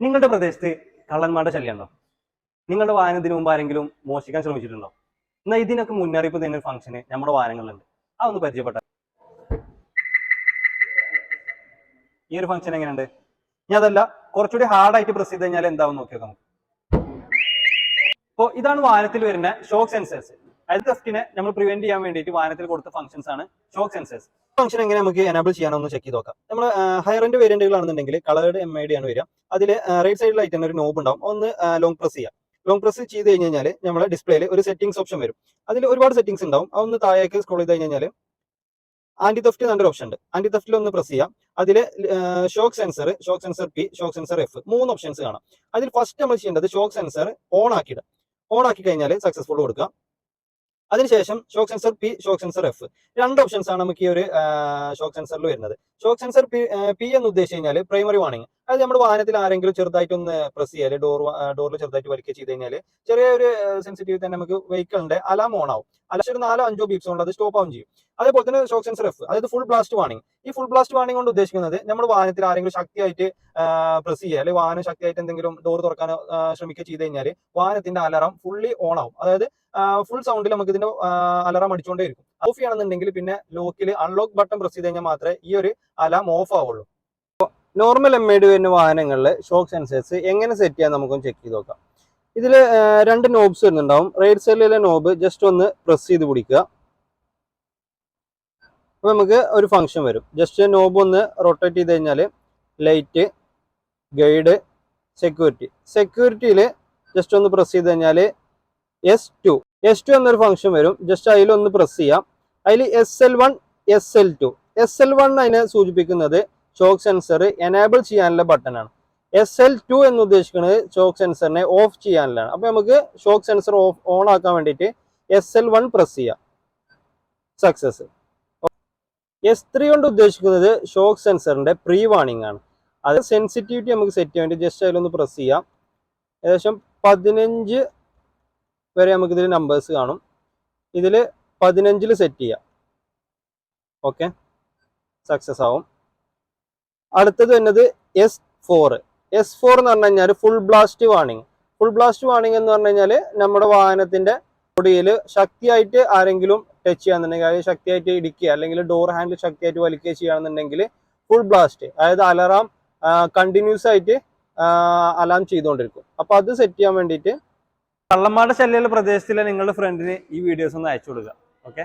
നിങ്ങളുടെ പ്രദേശത്ത് കള്ളന്മാരുടെ ശല്യം ഉണ്ടോ? നിങ്ങളുടെ വാഹനത്തിന് മുമ്പ് ആരെങ്കിലും മോഷ്ടിക്കാൻ ശ്രമിച്ചിട്ടുണ്ടോ? എന്നാൽ ഇതിനൊക്കെ മുന്നറിയിപ്പ് തന്നെ ഒരു ഫംഗ്ഷന് നമ്മുടെ വാഹനങ്ങളിലുണ്ട്. അതൊന്ന് പരിചയപ്പെട്ട ഈ ഒരു ഫംഗ്ഷൻ എങ്ങനെയുണ്ട്? ഞാൻ അതല്ല കുറച്ചുകൂടി ഹാർഡായിട്ട് പ്രസ് ചെയ്ത് കഴിഞ്ഞാൽ എന്താവും നോക്കിയോ നമുക്ക്. അപ്പോൾ ഇതാണ് വാഹനത്തിൽ വരുന്ന ഷോക്ക് സെൻസേഴ്സ്. അത് തെഫ്റ്റിനെ നമ്മൾ പ്രിവെന്റ് ചെയ്യാൻ വേണ്ടിയിട്ട് വാഹനത്തിൽ കൊടുത്ത ഫംഗ്ഷൻസ് ആണ് ഷോക്ക് സെൻസേഴ്സ്. ഫംഗ്ഷൻ എങ്ങനെ നമുക്ക് എനേബിൾ ചെയ്യാനൊന്ന് ചെക്ക് ചെയ്ത് നോക്കാം. നമ്മൾ ഹയർ എൻഡ് വേരിയന്റുകളാണെന്നുണ്ടെങ്കിൽ കളേർഡ് MID ആണ് വരിക. അതിൽ റൈറ്റ് സൈഡിലായിട്ട് തന്നെ ഒരു നോബ് ഉണ്ടാവും. ഒന്ന് ലോങ് പ്രസ് ചെയ്യാം. ലോങ് പ്രസ് ചെയ്ത് കഴിഞ്ഞ് കഴിഞ്ഞാൽ നമ്മുടെ ഡിസ്പ്ലേയിൽ ഒരു സെറ്റിംഗ്സ് ഓപ്ഷൻ വരും. അതിൽ ഒരുപാട് സെറ്റിംഗ്സ് ഉണ്ടാവും. അതൊന്ന് താഴേക്ക് സ്ക്രോൾ ചെയ്ത് കഴിഞ്ഞാൽ ആന്റി തെഫ്റ്റ് എന്നൊരു ഓപ്ഷൻ ഉണ്ട്. ആന്റി തെഫ്റ്റിൽ ഒന്ന് പ്രസ് ചെയ്യാം. അതിൽ shock sensor P, shock sensor F, 3 options കാണാം. അതിൽ ഫസ്റ്റ് നമ്മൾ ചെയ്യേണ്ടത് ഷോക്ക് സെൻസർ ഓൺ ആക്കിയിടുക. ഓൺ ആക്കി കഴിഞ്ഞാൽ സക്സസ്ഫുൾ കൊടുക്കുക. അതിനുശേഷം shock sensor P, shock sensor F, 2 options ആണ് നമുക്ക് ഈ ഒരു ഷോക്ക് സെൻസറിൽ വരുന്നത്. ഷോക്ക് സെൻസർ പി എന്ന് ഉദ്ദേശിച്ച് കഴിഞ്ഞാൽ പ്രൈമറി വാർണിംഗ്. അത് നമ്മുടെ വാഹനത്തിൽ ആരെങ്കിലും ചെറുതായിട്ടൊന്ന് പ്രസ് ചെയ്യാൽ ഡോറിൽ ചെറുതായിട്ട് വലിക്കുക ചെയ്ത് കഴിഞ്ഞാൽ ചെറിയൊരു സെൻസിറ്റീവ് തന്നെ നമുക്ക് വെഹിക്കിളിന്റെ അലാം ഓൺ ആവും. അല്ലെങ്കിൽ ഒരു 4-5 ബീപ്സ് കൊണ്ട് അത് സ്റ്റോപ്പ് ആവും ചെയ്യും. അതേപോലെ തന്നെ ഷോക്ക് സെൻസർ എഫ്, അതായത് ഫുൾ ബ്ലാസ്റ്റ് വാർണിംഗ്. ഈ ഫുൾ ബ്ലാസ്റ്റ് വാർണിംഗ് കൊണ്ട് ഉദ്ദേശിക്കുന്നത് നമ്മുടെ വാഹനത്തിൽ ആരെങ്കിലും ശക്തിയായിട്ട് പ്രസ് ചെയ്യുക അല്ലെങ്കിൽ വാഹനം ശക്തിയായിട്ട് എന്തെങ്കിലും ഡോർ തുറക്കാൻ ശ്രമിക്കുക ചെയ്ത് കഴിഞ്ഞാൽ വാഹനത്തിന്റെ അലാറം ഫുള്ളി ഓൺ ആവും. അതായത് ഫുൾ സൗണ്ടിൽ നമുക്ക് ഇതിന്റെ അലാറം അടിച്ചുകൊണ്ടേയിരിക്കും. ഓഫ് ചെയ്യണമെന്നുണ്ടെങ്കിൽ പിന്നെ ലോക്കിൽ അൺലോക്ക് ബട്ടൺ പ്രസ് ചെയ്ത് കഴിഞ്ഞാൽ മാത്രമേ ഈ ഒരു അലാം ഓഫ് ആവുള്ളൂ. നോർമൽ MID വരുന്ന വാഹനങ്ങളിൽ ഷോക്ക് സെൻസേഴ്സ് എങ്ങനെ സെറ്റ് ചെയ്യാൻ നമുക്കൊന്ന് ചെക്ക് ചെയ്ത് നോക്കാം. ഇതിൽ 2 നോബ്സ് വരുന്നുണ്ടാവും. റൈറ്റ് സൈഡിലെ നോബ് ജസ്റ്റ് ഒന്ന് പ്രസ് ചെയ്ത് പിടിക്കുക. അപ്പോൾ നമുക്ക് ഒരു ഫംഗ്ഷൻ വരും. ജസ്റ്റ് നോബ് ഒന്ന് റൊട്ടേറ്റ് ചെയ്ത് കഴിഞ്ഞാൽ ലൈറ്റ്, ഗൈഡ്, സെക്യൂരിറ്റിയിൽ ജസ്റ്റ് ഒന്ന് പ്രസ് ചെയ്ത് കഴിഞ്ഞാൽ S2 എന്നൊരു ഫംഗ്ഷൻ വരും. ജസ്റ്റ് അതിലൊന്ന് പ്രസ് ചെയ്യാം. അതിൽ SL1, SL1 അതിനെ സൂചിപ്പിക്കുന്നത് ഷോക്ക് സെൻസർ എനേബിൾ ചെയ്യാനുള്ള ബട്ടണാണ്. SL2 എന്ന് ഉദ്ദേശിക്കുന്നത് ഷോക്ക് സെൻസറിനെ ഓഫ് ചെയ്യാനുള്ളതാണ്. അപ്പോൾ നമുക്ക് ഷോക്ക് സെൻസർ ഓൺ ആക്കാൻ വേണ്ടിയിട്ട് SL1 പ്രസ് ചെയ്യാം. സക്സസ്. S3 കൊണ്ട് ഉദ്ദേശിക്കുന്നത് ഷോക്ക് സെൻസറിന്റെ പ്രീ വാർണിംഗ് ആണ്. അത് സെൻസിറ്റിവിറ്റി നമുക്ക് സെറ്റ് ചെയ്യാൻ വേണ്ടി ജസ്റ്റ് അതിലൊന്ന് പ്രസ് ചെയ്യാം. ഏകദേശം 15 വരെ നമുക്ക് ഇതിൽ നമ്പേഴ്സ് കാണും. ഇതിൽ 15 സെറ്റ് ചെയ്യാം. ഓക്കെ, സക്സസ് ആവും. അടുത്തത് വരുന്നത് S4 എന്ന് പറഞ്ഞു കഴിഞ്ഞാൽ full blast warning. Full blast warning എന്ന് പറഞ്ഞു കഴിഞ്ഞാൽ നമ്മുടെ വാഹനത്തിന്റെ ബോഡിയിൽ ശക്തിയായിട്ട് ആരെങ്കിലും ടച്ച് ചെയ്യാന്നുണ്ടെങ്കിൽ, അതായത് ശക്തിയായിട്ട് ഇടിക്കുക അല്ലെങ്കിൽ ഡോർ ഹാൻഡിൽ ശക്തിയായിട്ട് വലിക്കുക ചെയ്യുകയാണെന്നുണ്ടെങ്കിൽ ഫുൾ ബ്ലാസ്റ്റ്, അതായത് അലാറാം കണ്ടിന്യൂസ് ആയിട്ട് അലാം ചെയ്തുകൊണ്ടിരിക്കും. അപ്പൊ അത് സെറ്റ് ചെയ്യാൻ വേണ്ടിയിട്ട് കള്ളന്മാരുടെ ശല്യമുള്ള പ്രദേശത്തിലെ നിങ്ങളുടെ ഫ്രണ്ടിന് ഈ വീഡിയോസ് ഒന്ന് അയച്ചു കൊടുക്കുക. ഓക്കെ.